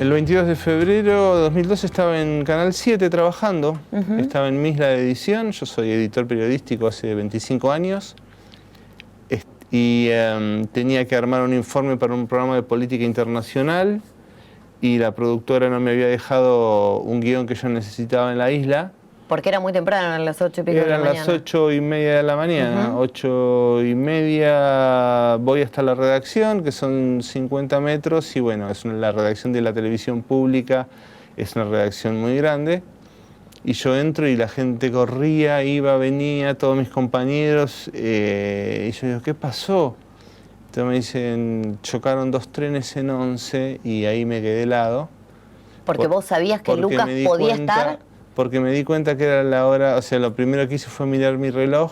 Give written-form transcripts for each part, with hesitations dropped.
El 22 de febrero de 2012 estaba en Canal 7 trabajando, estaba en Misla de Edición, yo soy editor periodístico hace 25 años y tenía que armar un informe para un programa de política internacional y la productora no me había dejado un guión que yo necesitaba en la isla. Porque era muy temprano, eran las 8 y pico de la mañana. Eran las 8:30 de la mañana, 8:30 voy hasta la redacción, que son 50 metros, y bueno, es la redacción de la televisión pública, es una redacción muy grande. Y yo entro y la gente corría, iba, venía, todos mis compañeros, y yo digo, ¿qué pasó? Entonces me dicen, chocaron 2 trenes en 11 y ahí me quedé helado. Porque vos sabías que Lucas podía estar... Porque me di cuenta que era la hora, o sea, lo primero que hice fue mirar mi reloj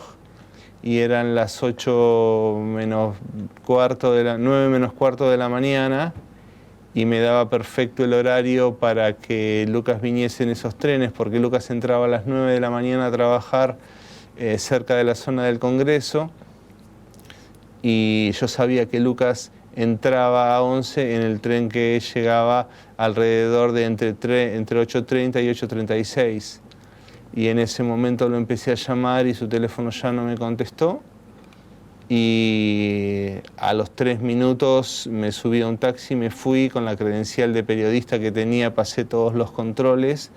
y eran las 9 menos cuarto de la mañana y me daba perfecto el horario para que Lucas viniese en esos trenes, porque Lucas entraba a las 9 de la mañana a trabajar cerca de la zona del Congreso y yo sabía que Lucas entraba a 11 en el tren que llegaba alrededor de entre 8:30 y 8:36. Y en ese momento lo empecé a llamar y su teléfono ya no me contestó. Y a los 3 minutos me subí a un taxi, me fui con la credencial de periodista que tenía, pasé todos los controles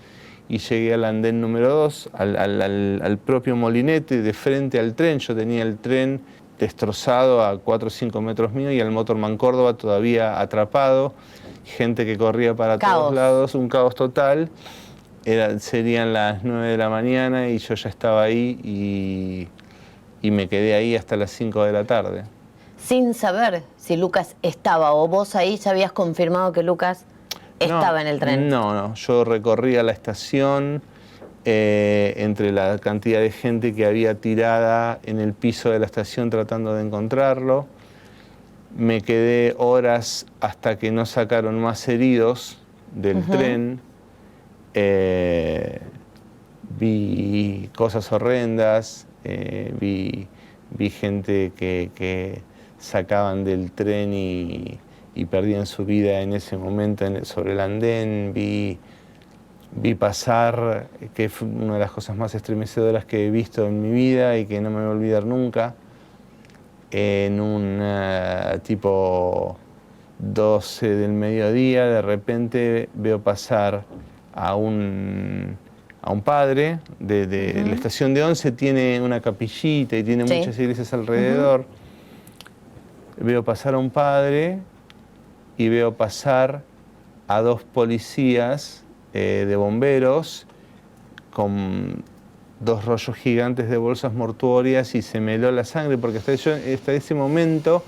y llegué al andén número 2, al propio molinete, de frente al tren. Yo tenía el tren destrozado a 4 o 5 metros mío y el Motorman Córdoba todavía atrapado, gente que corría para todos lados, un caos total. Serían las 9 de la mañana y yo ya estaba ahí y me quedé ahí hasta las 5 de la tarde. Sin saber si Lucas estaba o vos ahí ya habías confirmado que Lucas estaba en el tren. No, yo recorría la estación, entre la cantidad de gente que había tirada en el piso de la estación tratando de encontrarlo. Me quedé horas hasta que no sacaron más heridos del tren. Vi cosas horrendas, vi gente que sacaban del tren y perdían su vida en ese momento sobre el andén. Vi pasar, que fue una de las cosas más estremecedoras que he visto en mi vida y que no me voy a olvidar nunca, en un tipo 12 del mediodía, de repente veo pasar a un padre de la estación de 11, tiene una capillita y tiene muchas iglesias alrededor. Veo pasar a un padre y veo pasar a 2 policías de bomberos con 2 rollos gigantes de bolsas mortuorias y se me heló la sangre porque hasta ese momento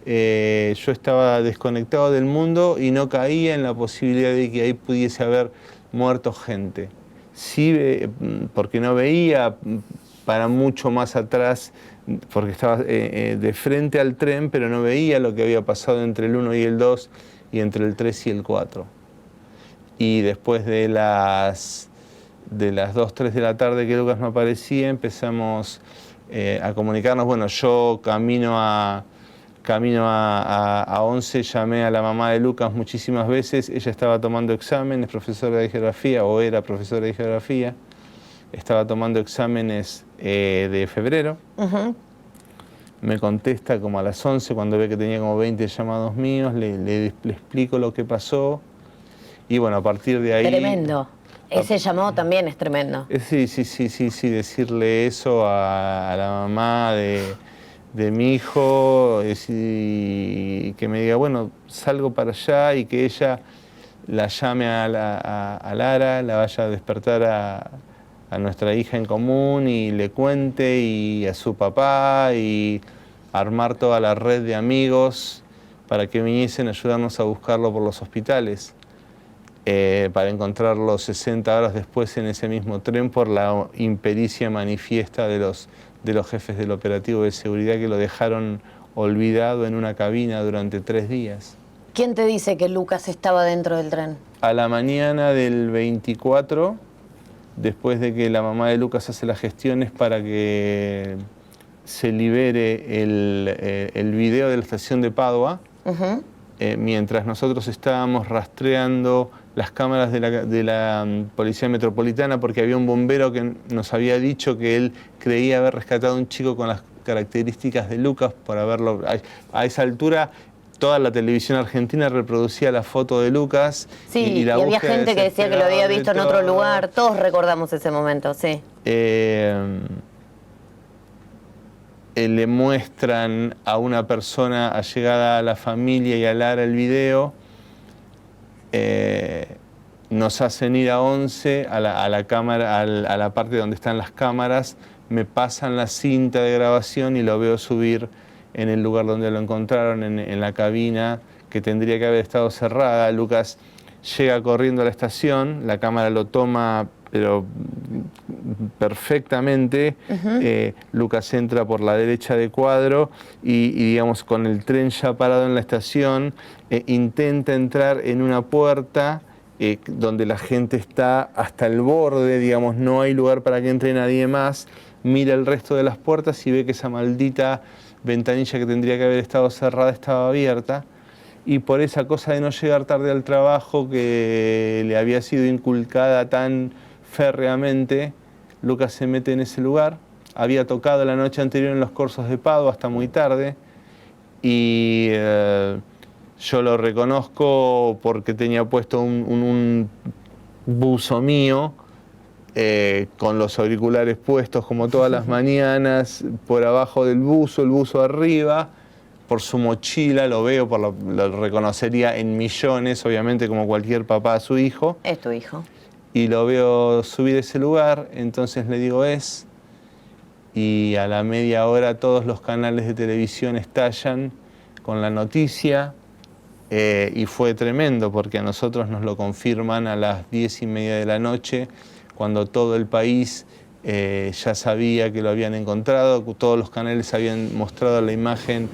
yo estaba desconectado del mundo y no caía en la posibilidad de que ahí pudiese haber muerto gente. Sí, porque no veía para mucho más atrás, porque estaba de frente al tren, pero no veía lo que había pasado entre el 1 y el 2 y entre el 3 y el 4. Y después de las 2, 3 de la tarde que Lucas no aparecía, empezamos a comunicarnos. Bueno, yo camino a 11, llamé a la mamá de Lucas muchísimas veces. Ella estaba tomando exámenes, profesora de geografía, o era profesora de geografía. Estaba tomando exámenes de febrero. Me contesta como a las 11, cuando ve que tenía como 20 llamados míos, le explico lo que pasó. Y bueno, a partir de ahí... Tremendo. Ese llamado también es tremendo. Sí, decirle eso a la mamá de mi hijo, y que me diga, bueno, salgo para allá, y que ella la llame a Lara, la vaya a despertar a nuestra hija en común y le cuente, y a su papá, y armar toda la red de amigos para que viniesen a ayudarnos a buscarlo por los hospitales. Para encontrarlo 60 horas después en ese mismo tren por la impericia manifiesta de los jefes del operativo de seguridad, que lo dejaron olvidado en una cabina durante 3 días. ¿Quién te dice que Lucas estaba dentro del tren? A la mañana del 24, después de que la mamá de Lucas hace las gestiones para que se libere el video de la estación de Padua, mientras nosotros estábamos rastreando las cámaras de la Policía Metropolitana, porque había un bombero que nos había dicho que él creía haber rescatado a un chico con las características de Lucas por haberlo... A esa altura toda la televisión argentina reproducía la foto de Lucas. Sí, y había gente que decía que lo había visto en otro lugar. Todos recordamos ese momento, sí. Le muestran a una persona allegada a la familia y a Lara el video. Nos hacen ir a 11, a la cámara, a la parte donde están las cámaras, me pasan la cinta de grabación y lo veo subir en el lugar donde lo encontraron, en la cabina, que tendría que haber estado cerrada. Lucas llega corriendo a la estación, la cámara lo toma, pero perfectamente. Lucas entra por la derecha de cuadro y digamos, con el tren ya parado en la estación, intenta entrar en una puerta donde la gente está hasta el borde, digamos, no hay lugar para que entre nadie más. Mira el resto de las puertas y ve que esa maldita ventanilla que tendría que haber estado cerrada estaba abierta. Y por esa cosa de no llegar tarde al trabajo que le había sido inculcada tan férreamente, Lucas se mete en ese lugar. Había tocado la noche anterior en los Corsos de Pado hasta muy tarde y yo lo reconozco porque tenía puesto un buzo mío con los auriculares puestos como todas las mañanas, por abajo del buzo, el buzo arriba, por su mochila, lo veo, lo reconocería en millones, obviamente como cualquier papá a su hijo. Es tu hijo. Y lo veo subir ese lugar, entonces le digo y a la media hora todos los canales de televisión estallan con la noticia, y fue tremendo porque a nosotros nos lo confirman a las 10:30 de la noche, cuando todo el país ya sabía que lo habían encontrado. Todos los canales habían mostrado la imagen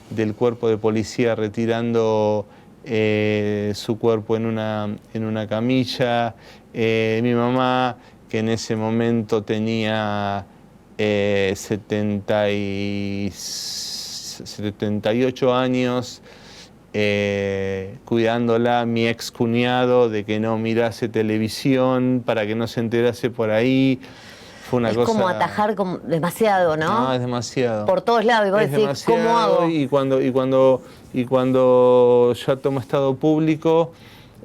del cuerpo de policía retirando su cuerpo en una camilla. Mi mamá, que en ese momento tenía 78 años, cuidándola, mi ex cuñado, de que no mirase televisión para que no se enterase por ahí. Fue una cosa... Es como atajar demasiado, ¿no? No, es demasiado. Por todos lados, y vos decís, ¿cómo hago? Y cuando ya toma estado público,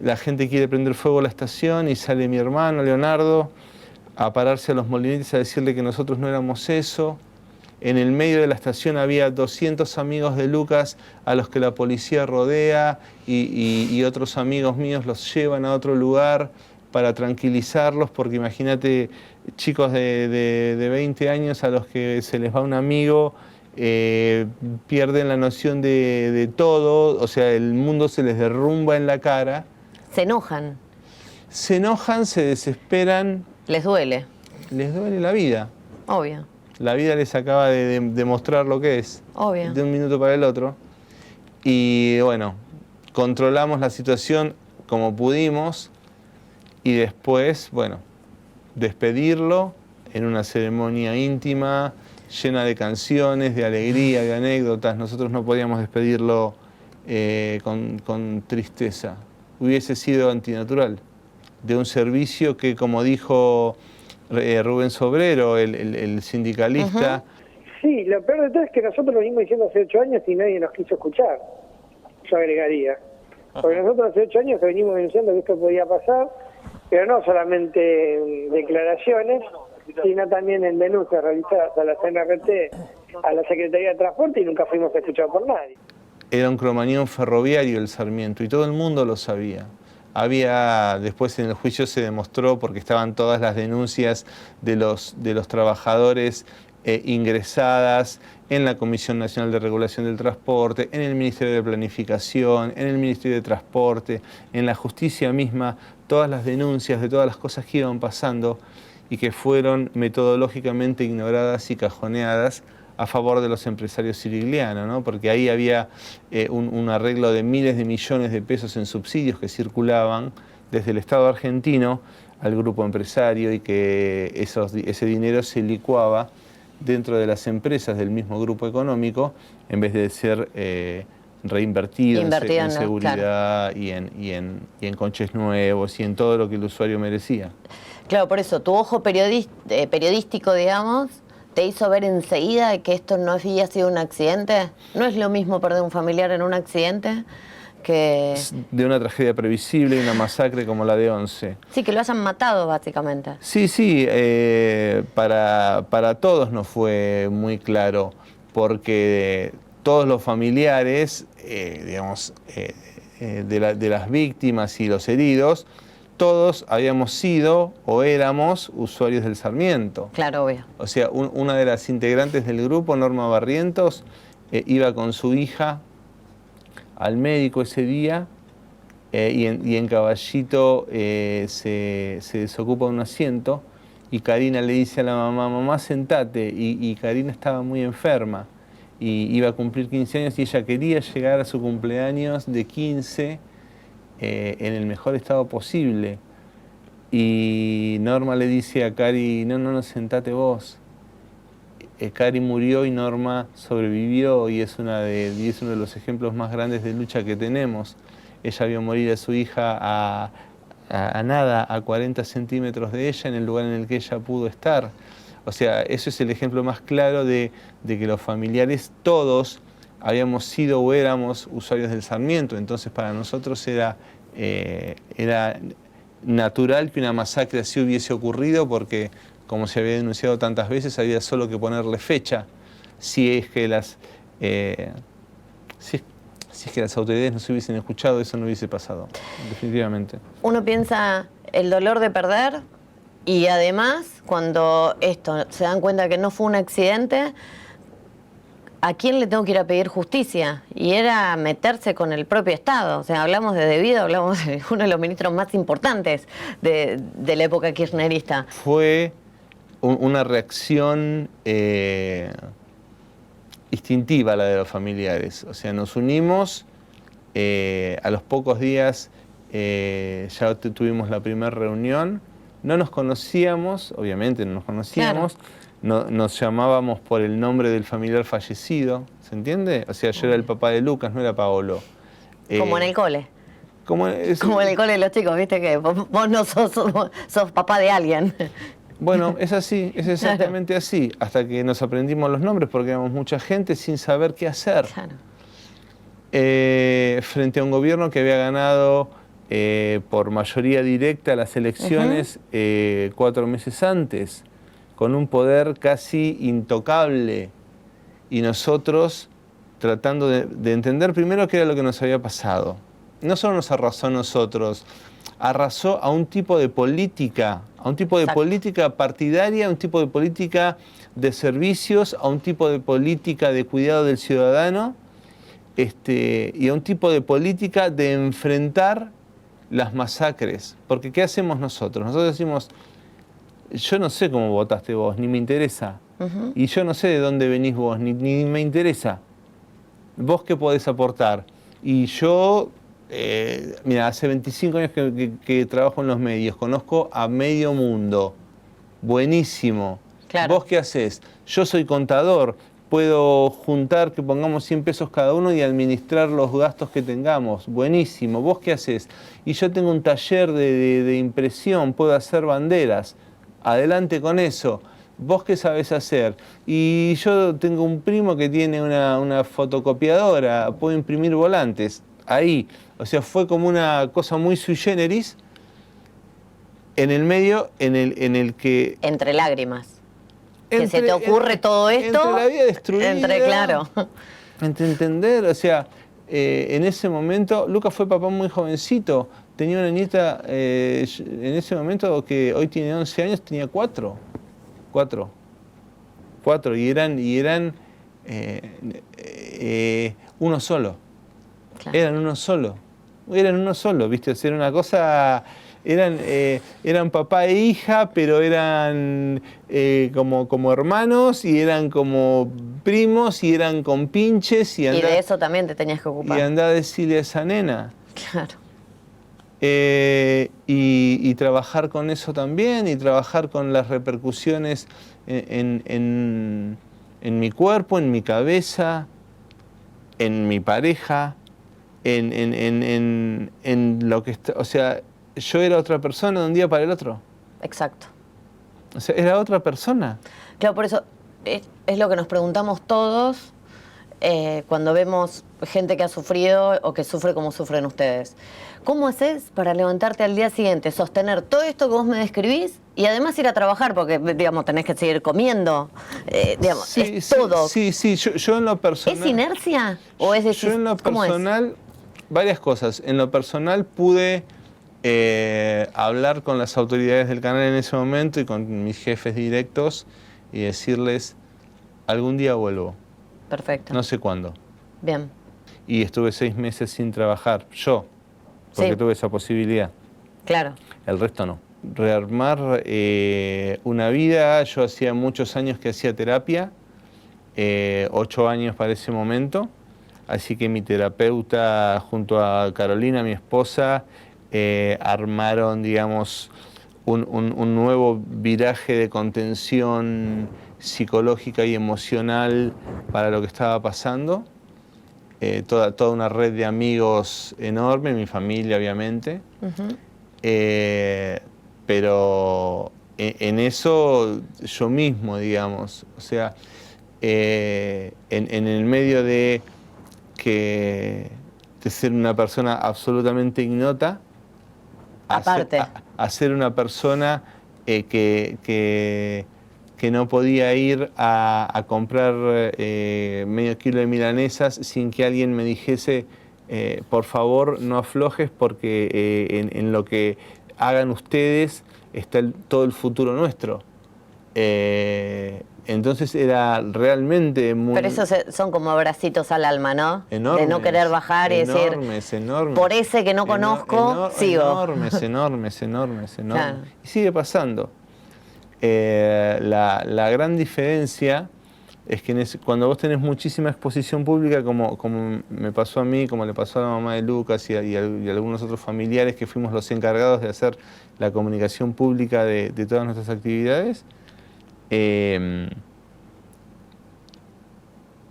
la gente quiere prender fuego a la estación y sale mi hermano, Leonardo, a pararse a los molinetes a decirle que nosotros no éramos eso. En el medio de la estación había 200 amigos de Lucas a los que la policía rodea y otros amigos míos los llevan a otro lugar para tranquilizarlos, porque imagínate, chicos de 20 años a los que se les va un amigo, pierden la noción de todo, o sea, el mundo se les derrumba en la cara. Se enojan. Se enojan, se desesperan. Les duele. Les duele la vida. Obvio. La vida les acaba de demostrar lo que es. Obvio. De un minuto para el otro. Y bueno, controlamos la situación como pudimos y después, bueno, despedirlo en una ceremonia íntima, llena de canciones, de alegría, de anécdotas. Nosotros no podíamos despedirlo con tristeza. Hubiese sido antinatural de un servicio que, como dijo Rubén Sobrero, el sindicalista... Sí, lo peor de todo es que nosotros lo venimos diciendo hace 8 años y nadie nos quiso escuchar, yo agregaría. Porque nosotros hace 8 años que venimos denunciando que esto podía pasar, pero no solamente en declaraciones, sino también en denuncias realizadas a la CNRT, a la Secretaría de Transporte, y nunca fuimos escuchados por nadie. Era un cromañón ferroviario el Sarmiento y todo el mundo lo sabía. Después en el juicio se demostró, porque estaban todas las denuncias de los trabajadores ingresadas en la Comisión Nacional de Regulación del Transporte, en el Ministerio de Planificación, en el Ministerio de Transporte, en la justicia misma, todas las denuncias de todas las cosas que iban pasando y que fueron metodológicamente ignoradas y cajoneadas a favor de los empresarios siriglianos, ¿no? Porque ahí había un arreglo de miles de millones de pesos en subsidios que circulaban desde el Estado argentino al grupo empresario y que ese dinero se licuaba dentro de las empresas del mismo grupo económico en vez de ser reinvertido Invertido en seguridad, claro, y en coches nuevos y en todo lo que el usuario merecía. Claro, por eso, tu ojo periodístico, digamos, te hizo ver enseguida que esto no había sido un accidente. ¿No es lo mismo perder un familiar en un accidente que...? De una tragedia previsible y una masacre como la de Once. Sí, que lo hayan matado, básicamente. Sí, para todos nos fue muy claro, porque todos los familiares, digamos, de las víctimas y los heridos, todos habíamos sido o éramos usuarios del Sarmiento. Claro, obvio. O sea, una de las integrantes del grupo, Norma Barrientos, iba con su hija al médico ese día y en Caballito se desocupa un asiento y Karina le dice a la mamá, mamá, sentate, y Karina estaba muy enferma y iba a cumplir 15 años y ella quería llegar a su cumpleaños de 15 en el mejor estado posible. Y Norma le dice a Cari, no, sentate vos. Cari murió y Norma sobrevivió y es uno de los ejemplos más grandes de lucha que tenemos. Ella vio morir a su hija a 40 centímetros de ella, en el lugar en el que ella pudo estar. O sea, eso es el ejemplo más claro de que los familiares todos habíamos sido o éramos usuarios del Sarmiento. Entonces para nosotros era natural que una masacre así hubiese ocurrido porque, como se había denunciado tantas veces, había solo que ponerle fecha si es que las autoridades no se hubiesen escuchado, eso no hubiese pasado, definitivamente. Uno piensa el dolor de perder y además cuando se dan cuenta que no fue un accidente, ¿a quién le tengo que ir a pedir justicia? Y era meterse con el propio Estado. O sea, hablamos de Debido, hablamos de uno de los ministros más importantes de la época kirchnerista. Fue una reacción instintiva la de los familiares. O sea, nos unimos, a los pocos días ya tuvimos la primera reunión. No nos conocíamos, obviamente no nos conocíamos. Claro. Nos llamábamos por el nombre del familiar fallecido, ¿se entiende? O sea, yo era el papá de Lucas, no era Paolo. Como en el cole. Como en el cole de los chicos, viste que vos no sos papá de alguien. Bueno, es así, es exactamente así, hasta que nos aprendimos los nombres porque éramos mucha gente sin saber qué hacer. Claro. Frente a un gobierno que había ganado por mayoría directa las elecciones 4 meses antes, con un poder casi intocable, y nosotros tratando de entender primero qué era lo que nos había pasado. No solo nos arrasó a nosotros, arrasó a un tipo de política, política partidaria, a un tipo de política de servicios, a un tipo de política de cuidado del ciudadano, y a un tipo de política de enfrentar las masacres. Porque ¿qué hacemos nosotros? Nosotros decimos, yo no sé cómo votaste vos, ni me interesa. Y yo no sé de dónde venís vos, ni me interesa. ¿Vos qué podés aportar? Y yo, mira, hace 25 años que trabajo en los medios, conozco a medio mundo. Buenísimo. Claro. ¿Vos qué hacés? Yo soy contador, puedo juntar, que pongamos 100 pesos cada uno y administrar los gastos que tengamos. Buenísimo. ¿Vos qué hacés? Y yo tengo un taller de impresión, puedo hacer banderas. Adelante con eso. ¿Vos qué sabés hacer? Y yo tengo un primo que tiene una fotocopiadora, puedo imprimir volantes. Ahí. O sea, fue como una cosa muy sui generis en el medio en el que... Entre lágrimas. Que se te ocurre todo esto. Entre la vida destruida. Claro. Entre entender, o sea, en ese momento, Lucas fue papá muy jovencito. Tenía una nieta en ese momento que hoy tiene 11 años, tenía 4. Y eran uno solo. Claro. Eran uno solo, ¿viste? O sea, era una cosa... Eran papá e hija, pero eran como hermanos, y eran como primos, y eran compinches. Y de eso también te tenías que ocupar. Y andá a decirle a esa nena. Claro. Y trabajar con eso también, y trabajar con las repercusiones en mi cuerpo, en mi cabeza. en mi pareja, en lo que está, o sea, yo era otra persona de un día para el otro. Exacto. O sea, era otra persona. Claro, por eso es lo que nos preguntamos todos cuando vemos gente que ha sufrido o que sufre como sufren ustedes. ¿Cómo haces para levantarte al día siguiente, sostener todo esto que vos me describís y además ir a trabajar? Porque, digamos, tenés que seguir comiendo, digamos, Sí, es sí, todo. Sí, yo en lo personal... ¿Es inercia? ¿O es decir, yo en lo cómo es? personal, varias cosas. En lo personal pude hablar con las autoridades del canal en ese momento y con mis jefes directos y decirles, algún día vuelvo, Perfecto. no sé cuándo. Bien. Y estuve 6 meses sin trabajar, yo, porque Sí. tuve esa posibilidad. Claro. El resto no. Rearmar una vida, yo hacía muchos años que hacía terapia, 8 años para ese momento, así que mi terapeuta junto a Carolina, mi esposa, armaron, digamos, un nuevo viraje de contención psicológica y emocional para lo que estaba pasando. Toda una red de amigos enorme, mi familia obviamente. Ujú. Pero en eso yo mismo, digamos, o sea, en el medio de ser una persona absolutamente ignota, Aparte. a ser una persona que no podía ir a comprar medio kilo de milanesas sin que alguien me dijese, por favor, no aflojes porque en lo que hagan ustedes está todo el futuro nuestro. Entonces era realmente muy... Pero esos son como abracitos al alma, ¿no? Enormes, de no querer bajar y decir, enormes. por ese que no conozco, sigo. Enormes. Claro. Y sigue pasando. La gran diferencia es que cuando vos tenés muchísima exposición pública, como me pasó a mí, como le pasó a la mamá de Lucas y a algunos otros familiares que fuimos los encargados de hacer la comunicación pública de todas nuestras actividades,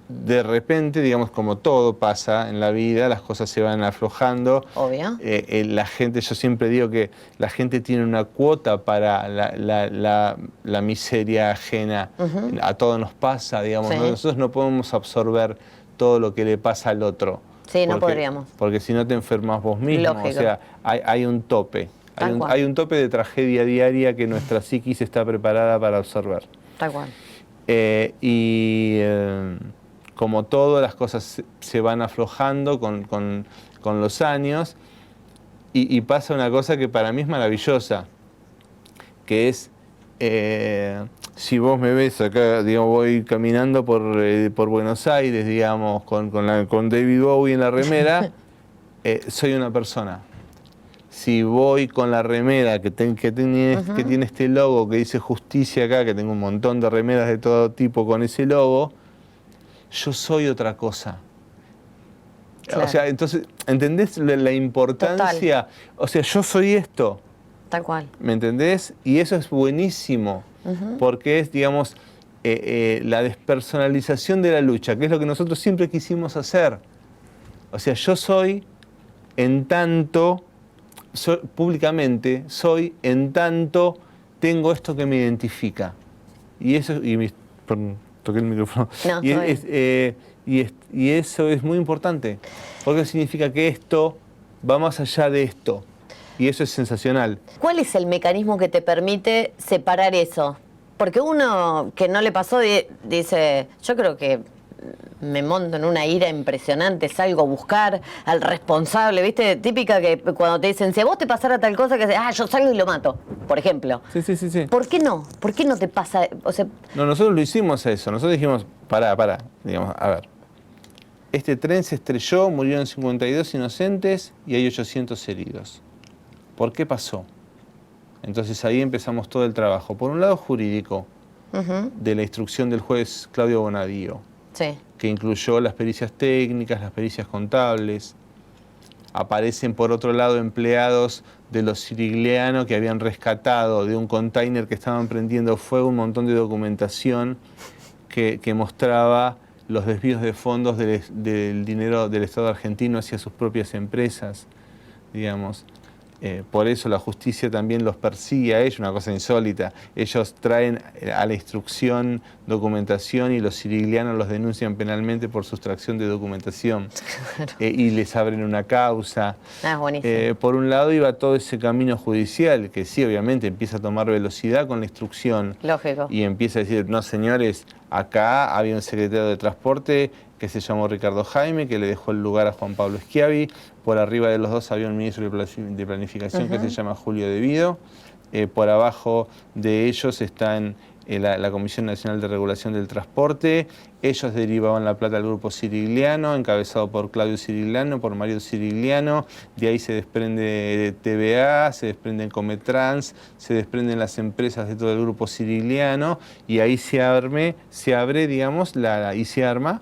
de repente, digamos, como todo pasa en la vida, las cosas se van aflojando. Obvio. La gente, yo siempre digo que la gente tiene una cuota para la miseria ajena. Ujú. A todos nos pasa, digamos, Sí. ¿no? Nosotros no podemos absorber todo lo que le pasa al otro. Sí, no podríamos. Porque si no te enfermas vos mismo. Lógico. O sea, hay un tope. Tal cual. Hay un tope de tragedia diaria que nuestra psiquis está preparada para absorber. Tal cual. Como todo, las cosas se van aflojando con los años y pasa una cosa que para mí es maravillosa, que es, si vos me ves acá, digamos, voy caminando por Buenos Aires, digamos, con David Bowie en la remera, soy una persona. Si voy con la remera que tiene este logo que dice justicia acá, que tengo un montón de remeras de todo tipo con ese logo, yo soy otra cosa. Claro. O sea, entonces, ¿entendés la importancia? Total. O sea, yo soy esto, Tal cual. ¿me entendés? Y eso es buenísimo, porque es, digamos, la despersonalización de la lucha, que es lo que nosotros siempre quisimos hacer. O sea, yo soy en tanto... públicamente soy en tanto tengo esto que me identifica y eso perdón, toqué el micrófono. No, y eso es muy importante porque significa que esto va más allá de esto y eso es sensacional. ¿Cuál es el mecanismo que te permite separar eso? Porque uno que no le pasó dice, yo creo que me monto en una ira impresionante, salgo a buscar al responsable, ¿viste? Típica que cuando te dicen, si a vos te pasara tal cosa, que yo salgo y lo mato, por ejemplo. Sí. ¿Por qué no? ¿Por qué no te pasa? O sea, No, nosotros lo hicimos eso, nosotros dijimos, pará, digamos, a ver, este tren se estrelló, murieron 52 inocentes y hay 800 heridos. ¿Por qué pasó? Entonces ahí empezamos todo el trabajo. Por un lado jurídico, de la instrucción del juez Claudio Bonadío, sí. que incluyó las pericias técnicas, las pericias contables. Aparecen por otro lado empleados de los Sirigliano que habían rescatado de un container que estaban prendiendo fuego un montón de documentación que mostraba los desvíos de fondos del dinero del Estado argentino hacia sus propias empresas, digamos. Por eso la justicia también los persigue a ellos, una cosa insólita. Ellos traen a la instrucción documentación y los siriglianos los denuncian penalmente por sustracción de documentación. Y les abren una causa. Buenísimo. Por un lado iba todo ese camino judicial, que sí, obviamente empieza a tomar velocidad con la instrucción. Lógico. Y empieza a decir, no señores, acá había un secretario de transporte que se llamó Ricardo Jaime, que le dejó el lugar a Juan Pablo Schiavi. Por arriba de los dos había un ministro de planificación que se llama Julio De Vido. Por abajo de ellos están la Comisión Nacional de Regulación del Transporte. Ellos derivaban la plata al grupo Sirigliano, encabezado por Claudio Sirigliano, por Mario Sirigliano. De ahí se desprende TVA, se desprenden Cometrans, se desprenden las empresas de todo el grupo Sirigliano, y ahí se abre, digamos, y se arma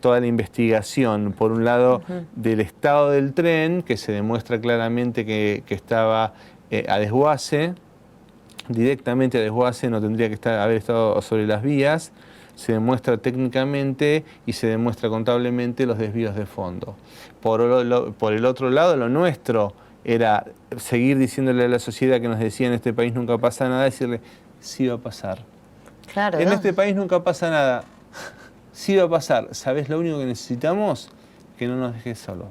toda la investigación, por un lado, del estado del tren, que se demuestra claramente que estaba a desguace, directamente a desguace, no tendría que haber estado sobre las vías. Se demuestra técnicamente y se demuestra contablemente los desvíos de fondo. Por el otro lado, lo nuestro era seguir diciéndole a la sociedad que nos decía en este país nunca pasa nada, decirle, sí va a pasar. Claro, en este país nunca pasa nada. Sí va a pasar. ¿Sabés lo único que necesitamos? Que no nos dejes solos.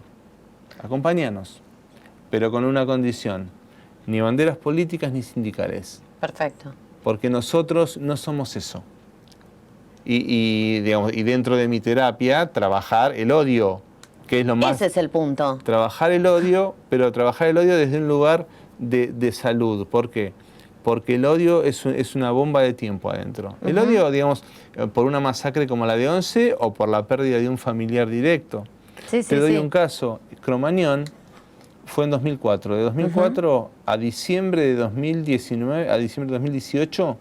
Acompáñanos, pero con una condición. Ni banderas políticas ni sindicales. Perfecto. Porque nosotros no somos eso. Y dentro de mi terapia, trabajar el odio, que es lo más... Ese es el punto. Trabajar el odio, pero trabajar el odio desde un lugar de salud. ¿Por qué? Porque el odio es una bomba de tiempo adentro. El odio, digamos, por una masacre como la de Once o por la pérdida de un familiar directo. Te doy un caso. Cromañón fue en 2004. De 2004 a diciembre de 2019, a diciembre de 2018,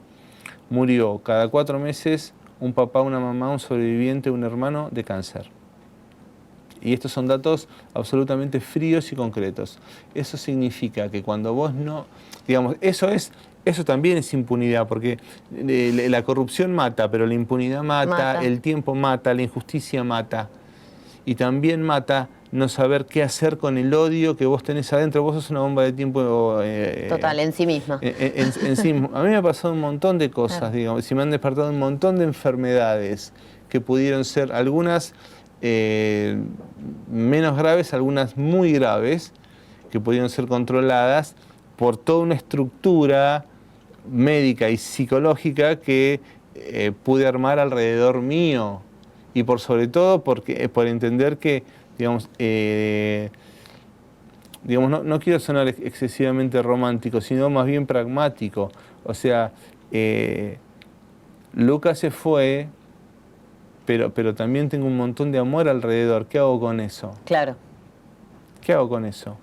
murió cada 4 meses un papá, una mamá, un sobreviviente, un hermano de cáncer. Y estos son datos absolutamente fríos y concretos. Eso significa que cuando vos no... Digamos, eso también es impunidad, porque la corrupción mata, pero la impunidad mata, el tiempo mata, la injusticia mata. Y también mata no saber qué hacer con el odio que vos tenés adentro. Vos sos una bomba de tiempo... Total, en sí misma. En sí mismo. A mí me ha pasado un montón de cosas, digamos, y me han despertado un montón de enfermedades que pudieron ser algunas menos graves, algunas muy graves, que pudieron ser controladas por toda una estructura médica y psicológica que pude armar alrededor mío. Y por sobre todo por entender que, digamos, no quiero sonar excesivamente romántico, sino más bien pragmático. O sea, Lucas se fue, pero también tengo un montón de amor alrededor. ¿Qué hago con eso? Claro. ¿Qué hago con eso?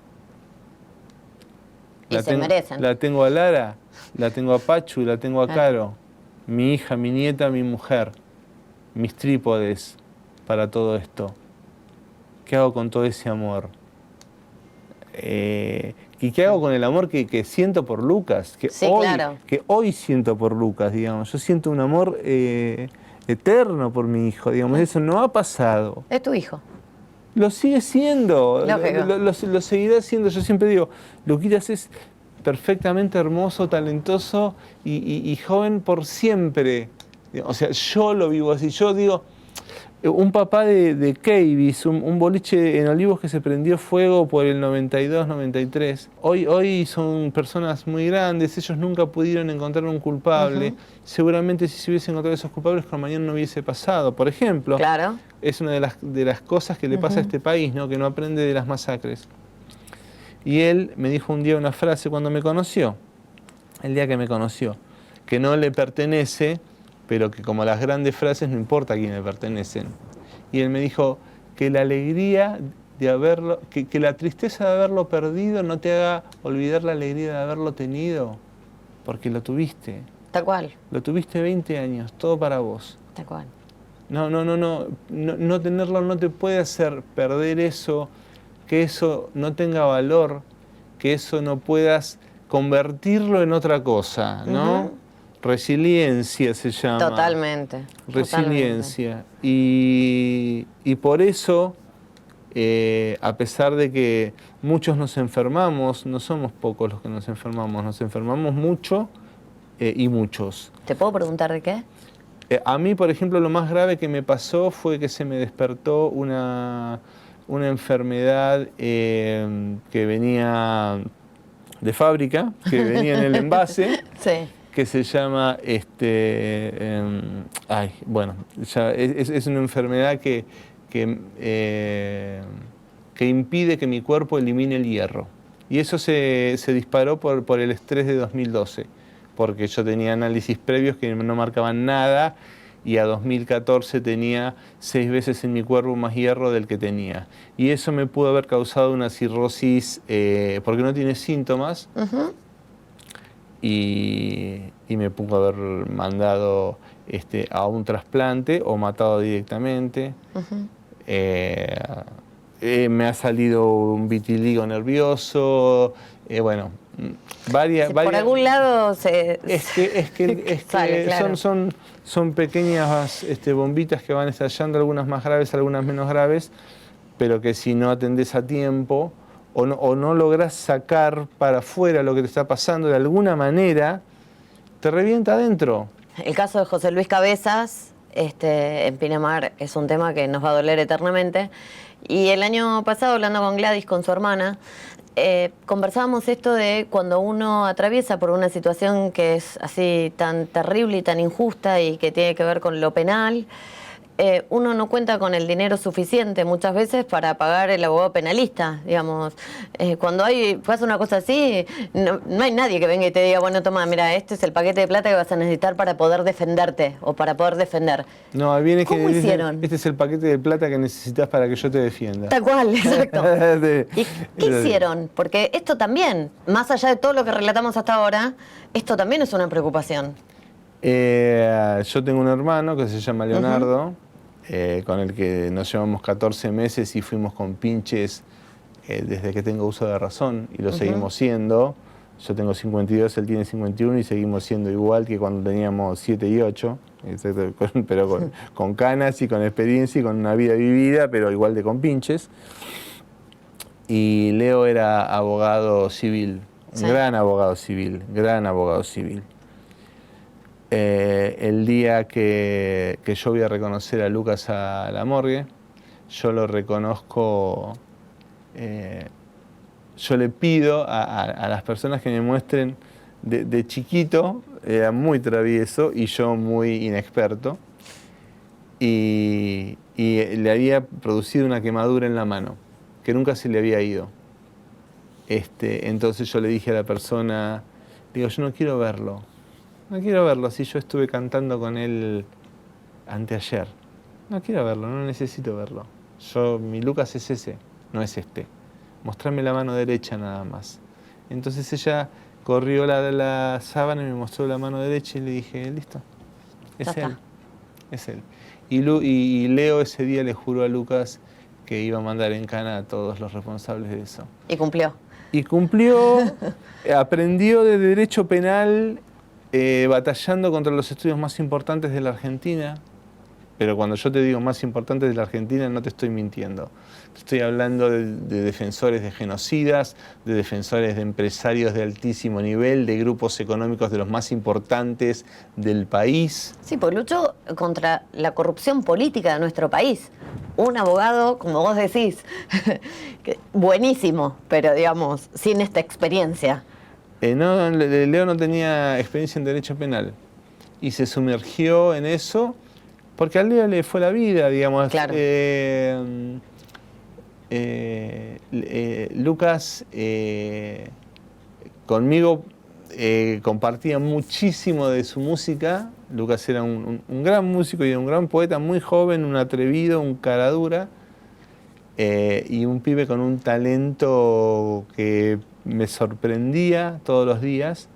Se merecen. La tengo a Lara, la tengo a Pachu, la tengo a Caro, mi hija, mi nieta, mi mujer, mis trípodes para todo esto. ¿Qué hago con todo ese amor? ¿Y qué hago con el amor que siento por Lucas? Que hoy siento por Lucas, digamos. Yo siento un amor eterno por mi hijo, digamos. Eso no ha pasado. Es tu hijo. Lo sigue siendo, lo seguirá siendo. Yo siempre digo, Luquitas es perfectamente hermoso, talentoso y joven por siempre. O sea, yo lo vivo así. Yo digo, un papá de Keyvis, un boliche en Olivos que se prendió fuego por el 92, 93. Hoy son personas muy grandes, ellos nunca pudieron encontrar un culpable. Seguramente si se hubiesen encontrado esos culpables, Cromañón no hubiese pasado. Por ejemplo, es una de las cosas que le pasa a este país, ¿no? Que no aprende de las masacres. Y él me dijo un día una frase cuando me conoció, el día que me conoció, que no le pertenece, pero que como las grandes frases no importa a quién le pertenecen. Y él me dijo que la alegría de haberlo, que la tristeza de haberlo perdido no te haga olvidar la alegría de haberlo tenido, porque lo tuviste. Tal cual. Lo tuviste 20 años, todo para vos. Tal cual. No tenerlo no te puede hacer perder eso, que eso no tenga valor, que eso no puedas convertirlo en otra cosa, ¿no? Resiliencia se llama. Totalmente. Resiliencia. Y por eso, a pesar de que muchos nos enfermamos, no somos pocos los que nos enfermamos mucho y muchos. ¿Te puedo preguntar de qué? A mí, por ejemplo, lo más grave que me pasó fue que se me despertó una enfermedad que venía de fábrica, que venía en el envase. Sí. Que se llama, ya es una enfermedad que impide que mi cuerpo elimine el hierro. Y eso se disparó por el estrés de 2012, porque yo tenía análisis previos que no marcaban nada, y a 2014 tenía 6 veces en mi cuerpo más hierro del que tenía. Y eso me pudo haber causado una cirrosis, porque no tiene síntomas, y me pudo haber mandado a un trasplante o matado directamente. Me ha salido un vitiligo nervioso, varias... Por algún lado se... Es que sale, claro. son pequeñas bombitas que van estallando, algunas más graves, algunas menos graves, pero que si no atendés a tiempo o no lográs sacar para afuera lo que te está pasando de alguna manera, te revienta adentro. El caso de José Luis Cabezas en Pinamar es un tema que nos va a doler eternamente. Y el año pasado, hablando con Gladys, con su hermana, conversábamos esto de cuando uno atraviesa por una situación que es así tan terrible y tan injusta y que tiene que ver con lo penal, uno no cuenta con el dinero suficiente muchas veces para pagar el abogado penalista, digamos. Cuando pasa una cosa así, no hay nadie que venga y te diga, bueno, toma, mira, este es el paquete de plata que vas a necesitar para poder defenderte o para poder defender. No, ahí viene ¿Cómo hicieron? Este es el paquete de plata que necesitas para que yo te defienda. Tal cual, exacto. ¿Y qué hicieron? Porque esto también, más allá de todo lo que relatamos hasta ahora, esto también es una preocupación. Yo tengo un hermano que se llama Leonardo, con el que nos llevamos 14 meses y fuimos con pinches desde que tengo uso de razón, y lo seguimos siendo. Yo tengo 52, él tiene 51 y seguimos siendo igual que cuando teníamos 7 y 8, pero con canas y con experiencia y con una vida vivida, pero igual de con pinches. Y Leo era abogado civil, un gran abogado civil, El día que yo voy a reconocer a Lucas a la morgue, yo lo reconozco, yo le pido a las personas que me muestren de chiquito, era muy travieso y yo muy inexperto, y le había producido una quemadura en la mano, que nunca se le había ido. Entonces yo le dije a la persona, digo, yo no quiero verlo, si yo estuve cantando con él anteayer. No quiero verlo, no necesito verlo. Mi Lucas es ese, no es este. Mostrame la mano derecha nada más. Entonces ella corrió la sábana y me mostró la mano derecha y le dije, listo, es él. Y Leo ese día le juró a Lucas que iba a mandar en cana a todos los responsables de eso. Y cumplió. Aprendió de derecho penal batallando contra los estudios más importantes de la Argentina, pero cuando yo te digo más importantes de la Argentina no te estoy mintiendo. Te estoy hablando de defensores de genocidas, de defensores de empresarios de altísimo nivel, de grupos económicos de los más importantes del país. Sí, pues luchó contra la corrupción política de nuestro país. Un abogado, como vos decís, buenísimo, pero digamos, sin esta experiencia. Leo no tenía experiencia en derecho penal y se sumergió en eso porque a Leo le fue la vida, digamos. Claro. Lucas conmigo compartía muchísimo de su música. Lucas era un gran músico y un gran poeta, muy joven, un atrevido, un caradura, y un pibe con un talento que me sorprendía todos los días.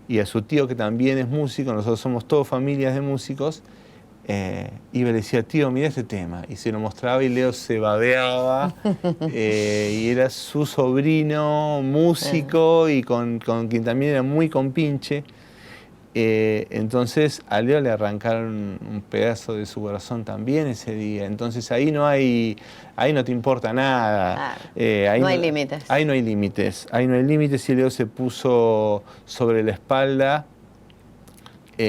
Y a su tío, que también es músico, nosotros somos todos familias de músicos, iba y le decía, tío, mira este tema, y se lo mostraba y Leo se babeaba, y era su sobrino músico y con quien también era muy compinche. Entonces a Leo le arrancaron un pedazo de su corazón también ese día. Entonces ahí no te importa nada. Ahí no hay límites. Ahí no hay límites. Ahí no hay límites y Leo se puso sobre la espalda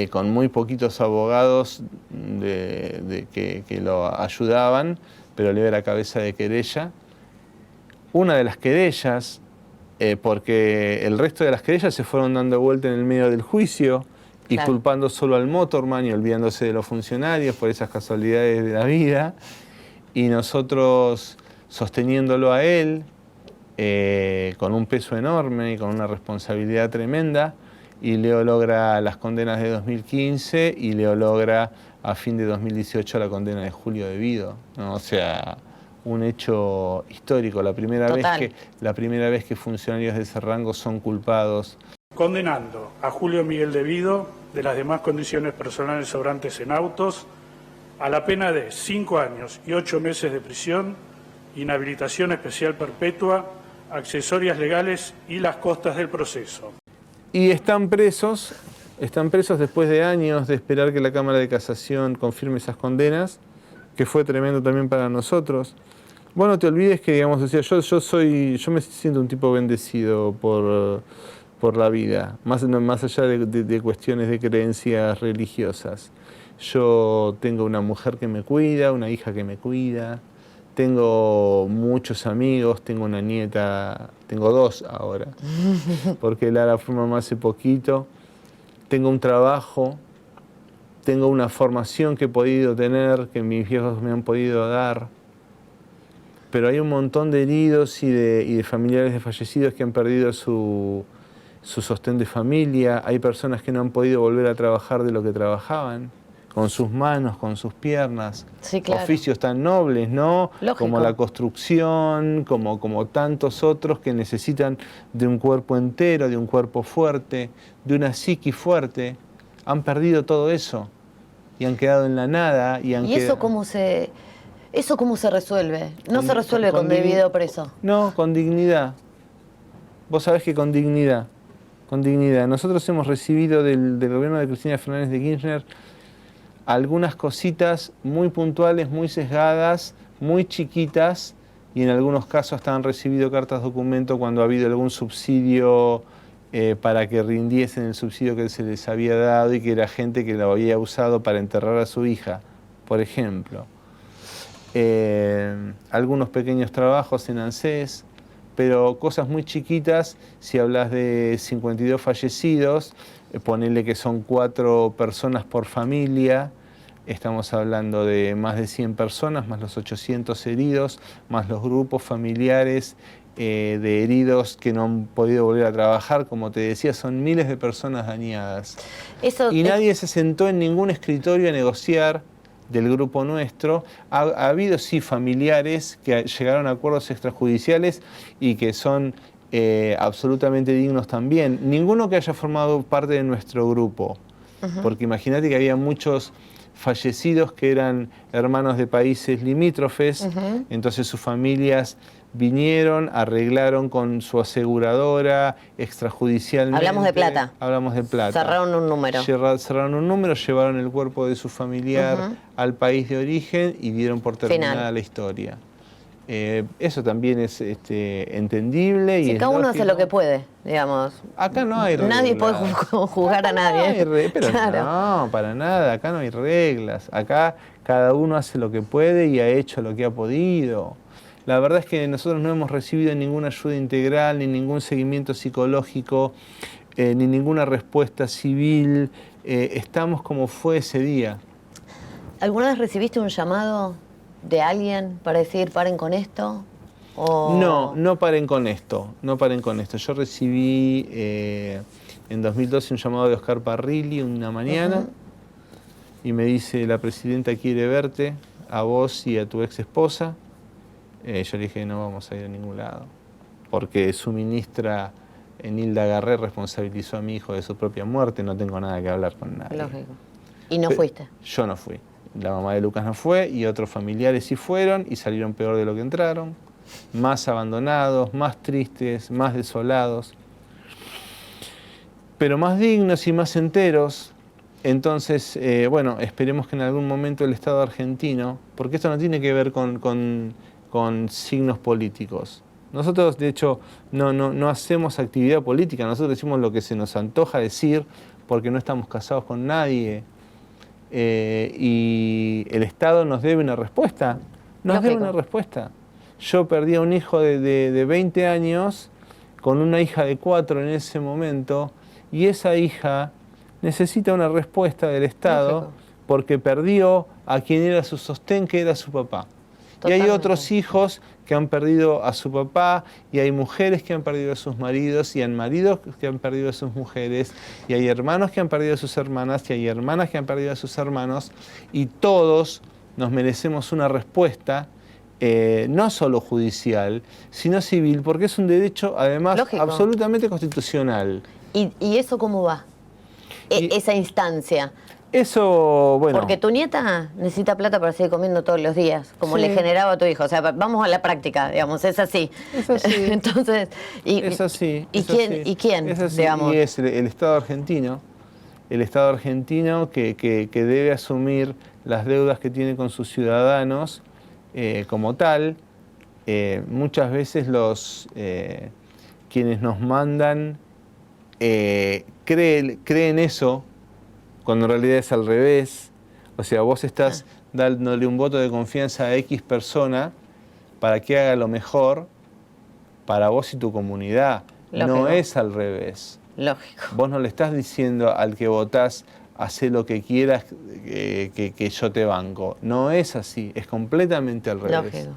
con muy poquitos abogados que lo ayudaban, pero Leo era cabeza de querella. Una de las querellas, porque el resto de las querellas se fueron dando vuelta en el medio del juicio, y claro, culpando solo al motorman y olvidándose de los funcionarios por esas casualidades de la vida, y nosotros sosteniéndolo a él con un peso enorme y con una responsabilidad tremenda, y Leo logra las condenas de 2015 y Leo logra a fin de 2018 la condena de Julio de Vido, ¿no? O sea, un hecho histórico, la primera vez que funcionarios de ese rango son culpados. Condenando a Julio Miguel de Vido, de las demás condiciones personales sobrantes en autos, a la pena de 5 años y 8 meses de prisión, inhabilitación especial perpetua, accesorias legales y las costas del proceso. Y están presos después de años de esperar que la Cámara de Casación confirme esas condenas, que fue tremendo también para nosotros. Vos no te olvides que, digamos, o sea, yo me siento un tipo bendecido por la vida, más allá de cuestiones de creencias religiosas. Yo tengo una mujer que me cuida, una hija que me cuida, tengo muchos amigos, tengo una nieta, tengo 2 ahora, porque Lara fue mamá hace poquito, tengo un trabajo, tengo una formación que he podido tener, que mis viejos me han podido dar, pero hay un montón de heridos y de familiares de fallecidos que han perdido su sostén de familia. Hay personas que no han podido volver a trabajar de lo que trabajaban, con sus manos, con sus piernas. Sí, claro. Oficios tan nobles, ¿no? Lógico. Como la construcción, como tantos otros que necesitan de un cuerpo entero, de un cuerpo fuerte, de una psiqui fuerte. Han perdido todo eso y han quedado en la nada. ¿Y eso cómo se resuelve? No se resuelve con debido preso. No, con dignidad. Vos sabés que con dignidad. Con dignidad. Nosotros hemos recibido del gobierno de Cristina Fernández de Kirchner algunas cositas muy puntuales, muy sesgadas, muy chiquitas, y en algunos casos hasta han recibido cartas documento cuando ha habido algún subsidio para que rindiesen el subsidio que se les había dado y que era gente que lo había usado para enterrar a su hija, por ejemplo. Algunos pequeños trabajos en ANSES, pero cosas muy chiquitas. Si hablas de 52 fallecidos, ponele que son 4 personas por familia, estamos hablando de más de 100 personas, más los 800 heridos, más los grupos familiares de heridos que no han podido volver a trabajar. Como te decía, son miles de personas dañadas. Nadie se sentó en ningún escritorio a negociar del grupo nuestro. Ha habido sí familiares que llegaron a acuerdos extrajudiciales y que son absolutamente dignos también. Ninguno que haya formado parte de nuestro grupo, porque imagínate que había muchos fallecidos que eran hermanos de países limítrofes, entonces sus familias vinieron, arreglaron con su aseguradora extrajudicialmente. Hablamos de plata. Hablamos de plata. Cerraron un número. Cerraron un número, llevaron el cuerpo de su familiar al país de origen y dieron por terminada la historia. Eso también es entendible. Sí, y cada uno lógico. hace lo que puede, digamos. Acá no hay reglas. Nadie puede juzgar a nadie. Pero claro. no, para nada, acá no hay reglas. Acá cada uno hace lo que puede y ha hecho lo que ha podido. La verdad es que nosotros no hemos recibido ninguna ayuda integral, ni ningún seguimiento psicológico, ni ninguna respuesta civil. Estamos como fue ese día. ¿Alguna vez recibiste un llamado de alguien para decir paren con esto? ¿O... No paren con esto, no paren con esto. Yo recibí en 2012 un llamado de Oscar Parrilli una mañana y me dice: la presidenta quiere verte, a vos y a tu ex esposa. Yo le dije: no vamos a ir a ningún lado, porque su ministra Nilda Garré responsabilizó a mi hijo de su propia muerte, no tengo nada que hablar con nadie. Lógico. ¿Y no fuiste? Yo no fui. La mamá de Lucas no fue y otros familiares sí fueron y salieron peor de lo que entraron, más abandonados, más tristes, más desolados. pero más dignos y más enteros. Entonces, bueno, esperemos que en algún momento el Estado argentino, porque esto no tiene que ver con signos políticos. Nosotros, de hecho, no hacemos actividad política, nosotros decimos lo que se nos antoja decir porque no estamos casados con nadie. Y el Estado nos debe una respuesta. Nos debe una respuesta. Yo perdí a un hijo de 20 años con una hija de 4 en ese momento, y esa hija necesita una respuesta del Estado porque perdió a quien era su sostén, que era su papá. Totalmente. Y hay otros hijos que han perdido a su papá, y hay mujeres que han perdido a sus maridos, y hay maridos que han perdido a sus mujeres, y hay hermanos que han perdido a sus hermanas, y hay hermanas que han perdido a sus hermanos, y todos nos merecemos una respuesta, no solo judicial, sino civil, porque es un derecho, además, absolutamente constitucional. ¿Y eso cómo va? Esa instancia. Eso, bueno. Porque tu nieta necesita plata para seguir comiendo todos los días, como le generaba a tu hijo. O sea, vamos a la práctica, digamos, es así. Es así. Entonces, es así. ¿Y quién? Es así. Digamos? Y es el Estado argentino. El Estado argentino que debe asumir las deudas que tiene con sus ciudadanos como tal. Muchas veces quienes nos mandan creen eso, cuando en realidad es al revés. O sea, vos estás dándole un voto de confianza a X persona para que haga lo mejor para vos y tu comunidad. Lógico. No es al revés. Lógico. Vos no le estás diciendo al que votás, hacé lo que quieras, que yo te banco. No es así, es completamente al revés. Lógico.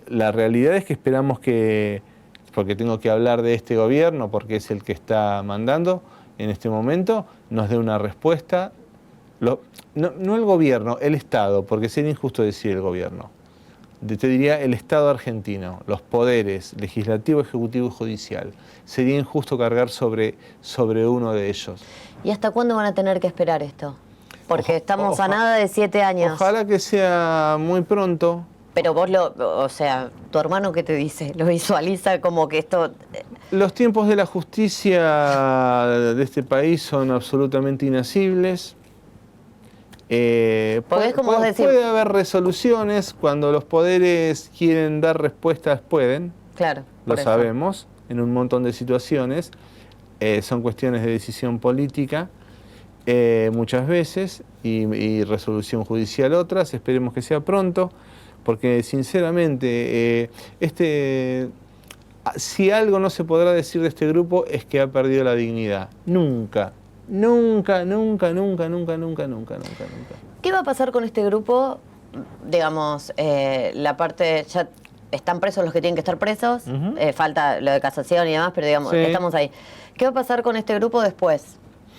La realidad es que esperamos que, porque tengo que hablar de este gobierno, porque es el que está mandando en este momento, nos dé una respuesta. No el gobierno, el Estado, porque sería injusto decir el gobierno. Te diría el Estado argentino, los poderes legislativo, ejecutivo y judicial. Sería injusto cargar sobre uno de ellos. ¿Y hasta cuándo van a tener que esperar esto? Porque estamos a nada de 7 años. Ojalá que sea muy pronto. Pero vos o sea, tu hermano, ¿qué te dice? ¿Lo visualiza como que esto...? Los tiempos de la justicia de este país son absolutamente inasibles. Puede haber resoluciones, cuando los poderes quieren dar respuestas pueden. Claro. Lo sabemos, en un montón de situaciones. Son cuestiones de decisión política muchas veces y resolución judicial otras. Esperemos que sea pronto. Porque sinceramente, si algo no se podrá decir de este grupo es que ha perdido la dignidad. Nunca. ¿Qué va a pasar con este grupo? Digamos, la parte, ya están presos los que tienen que estar presos, falta lo de casación y demás, pero digamos, estamos ahí. ¿Qué va a pasar con este grupo después?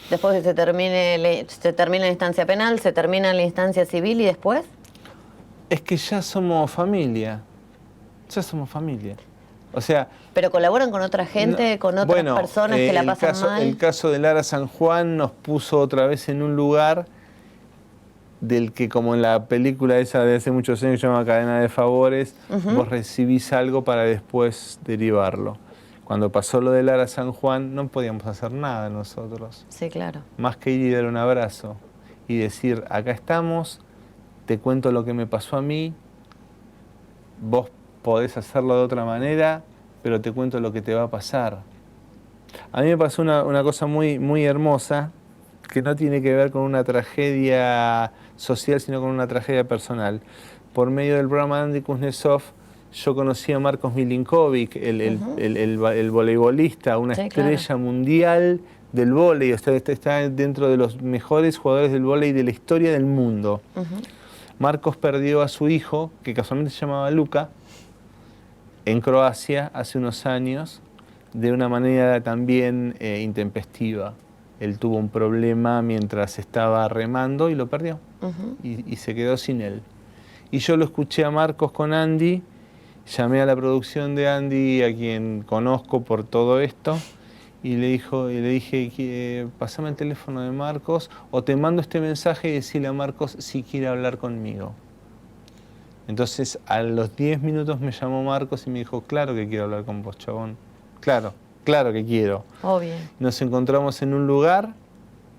Después de que se termine la instancia penal, se termina la instancia civil y después... Es que ya somos familia. O sea... ¿Pero colaboran con otra gente, con otras personas que la pasan mal? El caso de Lara San Juan nos puso otra vez en un lugar del que, como en la película esa de hace muchos años que se llama Cadena de Favores, vos recibís algo para después derivarlo. Cuando pasó lo de Lara San Juan no podíamos hacer nada nosotros. Sí, claro. Más que ir y dar un abrazo y decir, acá estamos, te cuento lo que me pasó a mí, vos podés hacerlo de otra manera, pero te cuento lo que te va a pasar. A mí me pasó una cosa muy hermosa, que no tiene que ver con una tragedia social, sino con una tragedia personal. Por medio del programa de Andy Kuznetsov, yo conocí a Marcos Milinkovic, el voleibolista, una estrella mundial del vóley. O sea, está dentro de los mejores jugadores del vóley de la historia del mundo. Marcos perdió a su hijo, que casualmente se llamaba Luka, en Croacia hace unos años, de una manera también intempestiva. Él tuvo un problema mientras estaba remando y lo perdió. Y se quedó sin él. Y yo lo escuché a Marcos con Andy, llamé a la producción de Andy, a quien conozco por todo esto, y le dije, pasame el teléfono de Marcos o te mando este mensaje y decirle a Marcos si quiere hablar conmigo. Entonces a los 10 minutos me llamó Marcos y me dijo, claro que quiero hablar con vos, chabón. Claro claro que quiero. Obvio. Nos encontramos en un lugar,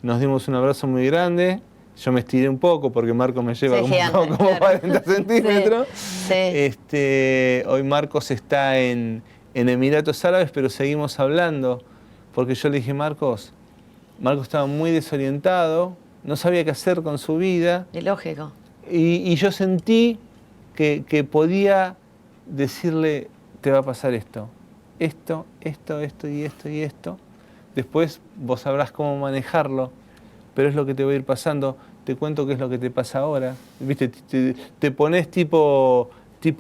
nos dimos un abrazo muy grande, yo me estiré un poco porque Marcos me lleva Sí, como, gigante, como claro. 40 centímetros. Sí. Hoy Marcos está en Emiratos Árabes, pero seguimos hablando, porque yo le dije, Marcos estaba muy desorientado, no sabía qué hacer con su vida. Y lógico. Y yo sentí que podía decirle, te va a pasar esto y esto. Después vos sabrás cómo manejarlo, pero es lo que te va a ir pasando. Te cuento qué es lo que te pasa ahora. ¿Viste? Te pones tipo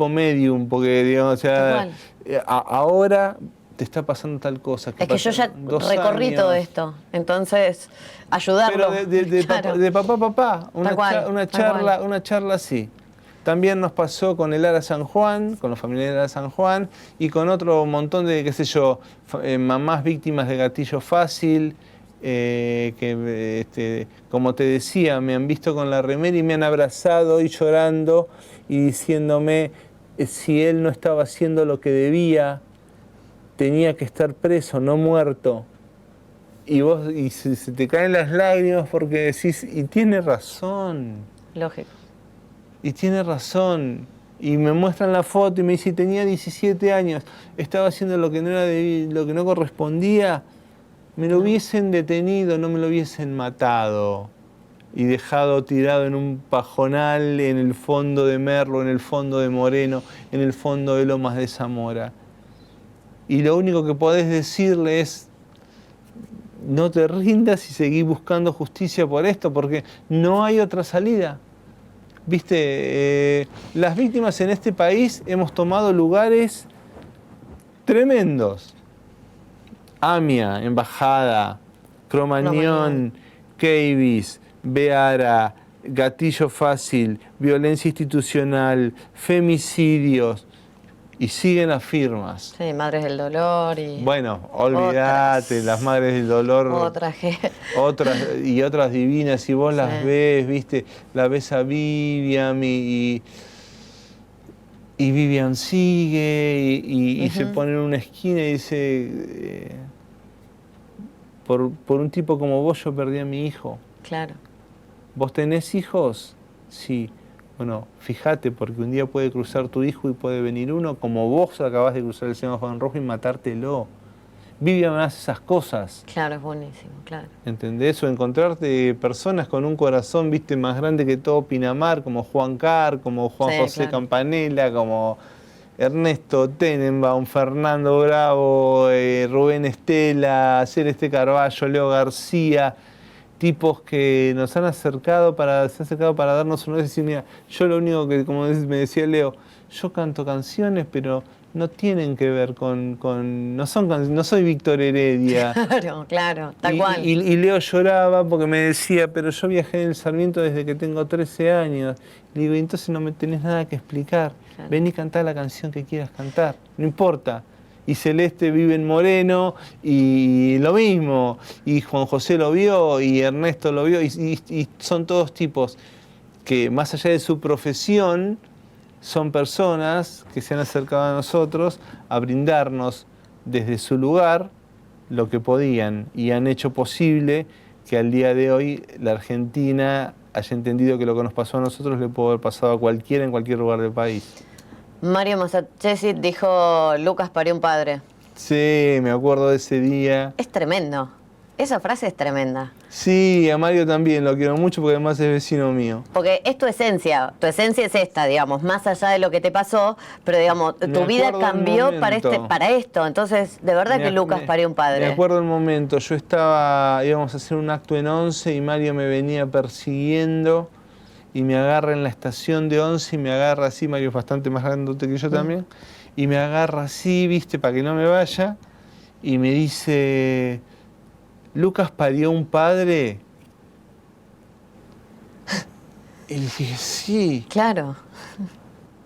medium, porque digamos, o sea, ahora te está pasando tal cosa. Es que yo ya recorrí todo esto, entonces ayudarlo. Pero claro. de papá a papá, una Tal cual. charla así. También nos pasó con el Ara San Juan, con los familiares del Ara San Juan, y con otro montón de, qué sé yo, mamás víctimas de gatillo fácil, que, como te decía, me han visto con la remera y me han abrazado y llorando y diciéndome si él no estaba haciendo lo que debía, tenía que estar preso, no muerto. Y se te caen las lágrimas porque decís, y tiene razón. Lógico. Y tiene razón. Y me muestran la foto y me dice, tenía 17 años, estaba haciendo lo que no era lo que no correspondía. Me lo hubiesen detenido, no me lo hubiesen matado y dejado tirado en un pajonal en el fondo de Merlo, en el fondo de Moreno, en el fondo de Lomas de Zamora. Y lo único que podés decirle es, no te rindas y seguí buscando justicia por esto, porque no hay otra salida. Viste, las víctimas en este país hemos tomado lugares tremendos. AMIA, Embajada, Cromañón, Keyvis, Beara, Gatillo Fácil, violencia institucional, femicidios, y siguen las firmas. Sí, Madres del Dolor y... Bueno, olvídate, las Madres del Dolor. Otras y otras divinas, y vos Sí. las ves, viste, la ves a Vivian y Vivian sigue y se pone en una esquina y dice, por un tipo como vos yo perdí a mi hijo. Claro. ¿Vos tenés hijos? Sí. Bueno, fíjate, porque un día puede cruzar tu hijo y puede venir uno, como vos acabás de cruzar el semáforo en rojo y matártelo. Vivian hace esas cosas. Claro, es buenísimo, claro. ¿Entendés? O encontrarte personas con un corazón, viste, más grande que todo Pinamar, como Juan Carr, como Juan José claro. Campanella, como Ernesto Tenenbaum, Fernando Bravo, Rubén Estela, Celeste Carballo, Leo García, tipos que nos han acercado se han acercado para darnos una vez y decir, mira, yo lo único que, como me decía Leo, yo canto canciones, pero no tienen que ver no soy Víctor Heredia. Claro, tal cual. Y Leo lloraba porque me decía, pero yo viajé en el Sarmiento desde que tengo 13 años. Le digo, entonces no me tenés nada que explicar. Claro. Ven y cantá la canción que quieras cantar, no importa. Y Celeste vive en Moreno y lo mismo. Y Juan José lo vio y Ernesto lo vio. Y son todos tipos que más allá de su profesión, son personas que se han acercado a nosotros a brindarnos desde su lugar lo que podían y han hecho posible que al día de hoy la Argentina haya entendido que lo que nos pasó a nosotros le puede haber pasado a cualquiera en cualquier lugar del país. Mario Masachesi dijo, Lucas parió un padre. Sí, me acuerdo de ese día. Es tremendo. Esa frase es tremenda. Sí, a Mario también lo quiero mucho porque además es vecino mío. Porque es tu esencia es esta, digamos, más allá de lo que te pasó, pero digamos, tu vida cambió para esto. Entonces, de verdad que Lucas parió un padre. Me acuerdo el momento, íbamos a hacer un acto en 11 y Mario me venía persiguiendo y me agarra en la estación de 11 y me agarra así, Mario es bastante más grandote que yo también, y me agarra así, viste, para que no me vaya, y me dice, ¿Lucas parió un padre? Y le dije, sí. Claro.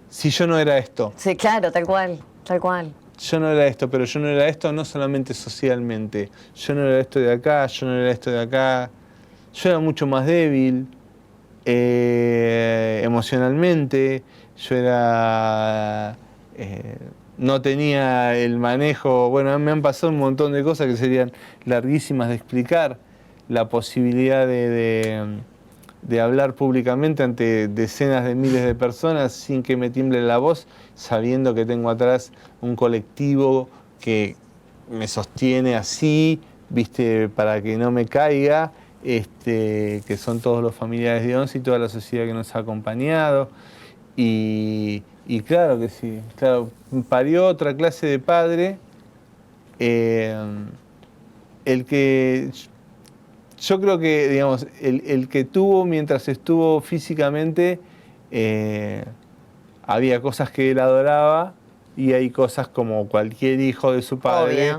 Si yo no era esto. Sí, claro, tal cual, tal cual. Yo no era esto, pero yo no era esto no solamente socialmente. Yo no era esto de acá, yo no era esto de acá. Yo era mucho más débil emocionalmente. Yo era no tenía el manejo. Bueno, me han pasado un montón de cosas que serían larguísimas de explicar. La posibilidad de hablar públicamente ante decenas de miles de personas sin que me tiemble la voz, sabiendo que tengo atrás un colectivo que me sostiene así, viste, para que no me caiga, que son todos los familiares de Once y toda la sociedad que nos ha acompañado. Y claro que sí, claro, parió otra clase de padre, el que yo creo que, digamos, el que tuvo mientras estuvo físicamente, había cosas que él adoraba y hay cosas como cualquier hijo de su padre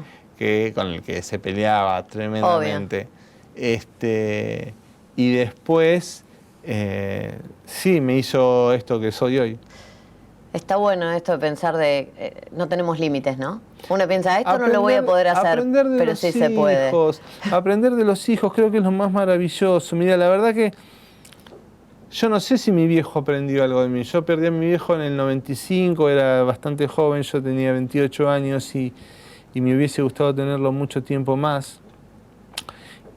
con el que se peleaba tremendamente. Y después, sí, me hizo esto que soy hoy. Está bueno esto de pensar no tenemos límites, ¿no? Uno piensa, esto no lo voy a poder hacer, pero sí se puede. Aprender de los hijos creo que es lo más maravilloso. Mira, la verdad que yo no sé si mi viejo aprendió algo de mí. Yo perdí a mi viejo en el 95, era bastante joven, yo tenía 28 años y me hubiese gustado tenerlo mucho tiempo más.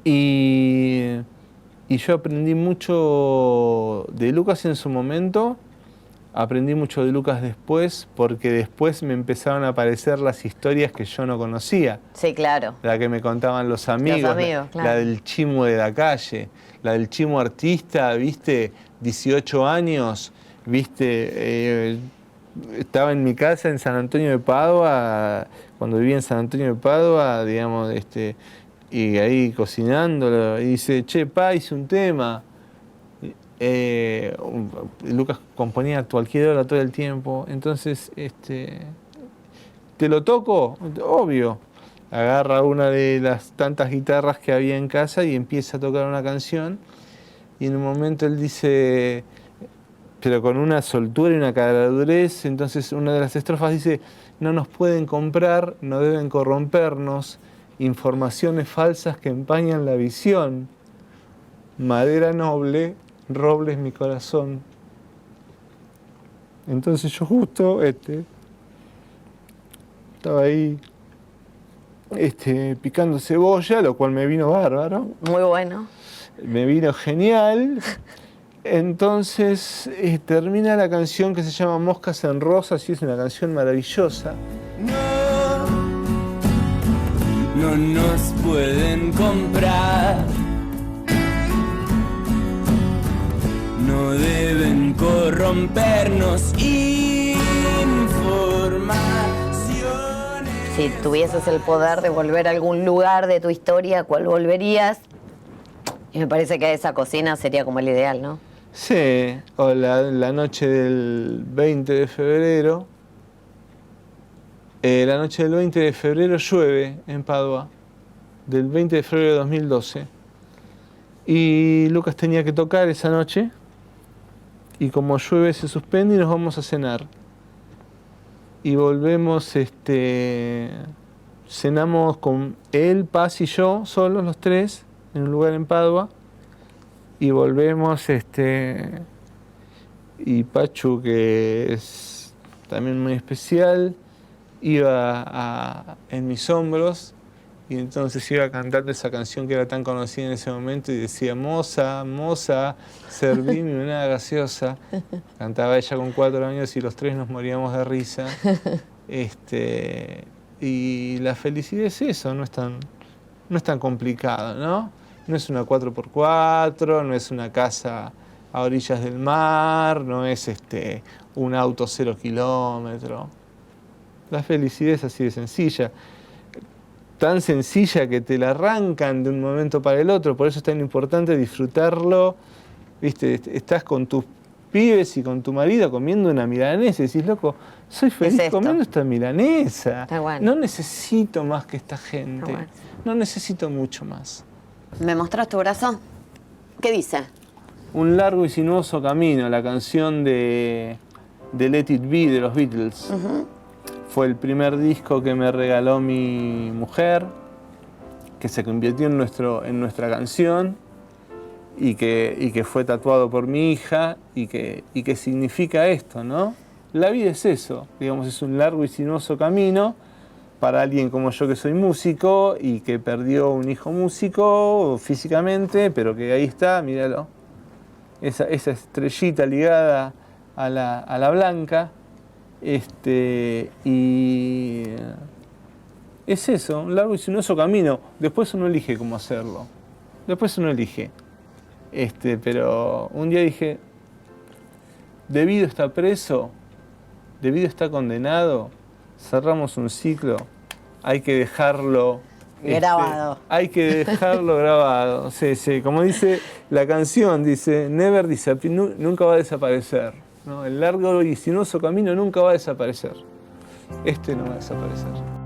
Y yo aprendí mucho de Lucas en su momento. Aprendí mucho de Lucas después, porque después me empezaron a aparecer las historias que yo no conocía. Sí, claro. La que me contaban los amigos, claro. la del chimo de la calle, la del chimo artista, viste, 18 años, viste, estaba en mi casa en San Antonio de Padua, cuando vivía en San Antonio de Padua, digamos, y ahí cocinándolo, y dice, che, pa, hice un tema. Lucas componía a cualquier hora todo el tiempo, entonces ¿te lo toco? Obvio. Agarra una de las tantas guitarras que había en casa y empieza a tocar una canción, y en un momento él dice, pero con una soltura y una caradurez, entonces una de las estrofas dice, no nos pueden comprar, no deben corrompernos, informaciones falsas que empañan la visión, madera noble, roble es mi corazón. Entonces yo justo estaba ahí picando cebolla, lo cual me vino bárbaro. Muy bueno. Me vino genial. Entonces termina la canción que se llama Moscas en Rosas y es una canción maravillosa. No nos pueden comprar. No deben corrompernos informaciones. Si tuvieses el poder de volver a algún lugar de tu historia, ¿cuál volverías? Y me parece que esa cocina sería como el ideal, ¿no? Sí, o la noche del 20 de febrero. La noche del 20 de febrero llueve en Padua, del 20 de febrero de 2012. Y Lucas tenía que tocar esa noche. Y como llueve se suspende y nos vamos a cenar. Y volvemos, cenamos con él, Paz y yo, solos los tres, en un lugar en Padua. Y volvemos, y Pachu, que es también muy especial, iba en mis hombros. Y entonces iba cantando esa canción que era tan conocida en ese momento y decía, moza, moza, servime una gaseosa. Cantaba ella con 4 años y los tres nos moríamos de risa. Y la felicidad es eso, no es tan complicado, ¿no? No es una 4x4, no es una casa a orillas del mar, no es un auto 0 kilómetros. La felicidad es así de sencilla. Tan sencilla que te la arrancan de un momento para el otro, por eso es tan importante disfrutarlo. ¿Viste? Estás con tus pibes y con tu marido comiendo una milanesa y decís, loco, soy feliz comiendo esta milanesa. Bueno. No necesito más que esta gente, bueno. No necesito mucho más. ¿Me mostrás tu brazo? ¿Qué dice? Un largo y sinuoso camino, la canción de Let It Be de los Beatles. Fue el primer disco que me regaló mi mujer, que se convirtió en nuestra canción y que fue tatuado por mi hija y que significa esto, ¿no? la vida es eso, digamos, es un largo y sinuoso camino para alguien como yo que soy músico y que perdió un hijo músico físicamente, pero que ahí está, míralo, esa estrellita ligada a la blanca, y es eso, un largo y sinuoso camino. Después uno elige cómo hacerlo, después uno elige, pero un día dije, Debido está preso, Debido está condenado, cerramos un ciclo, hay que dejarlo Grabado. hay que dejarlo grabado. Sí, sí, como dice la canción, dice, nunca va a desaparecer, ¿no? El largo y sinuoso camino nunca va a desaparecer. No va a desaparecer.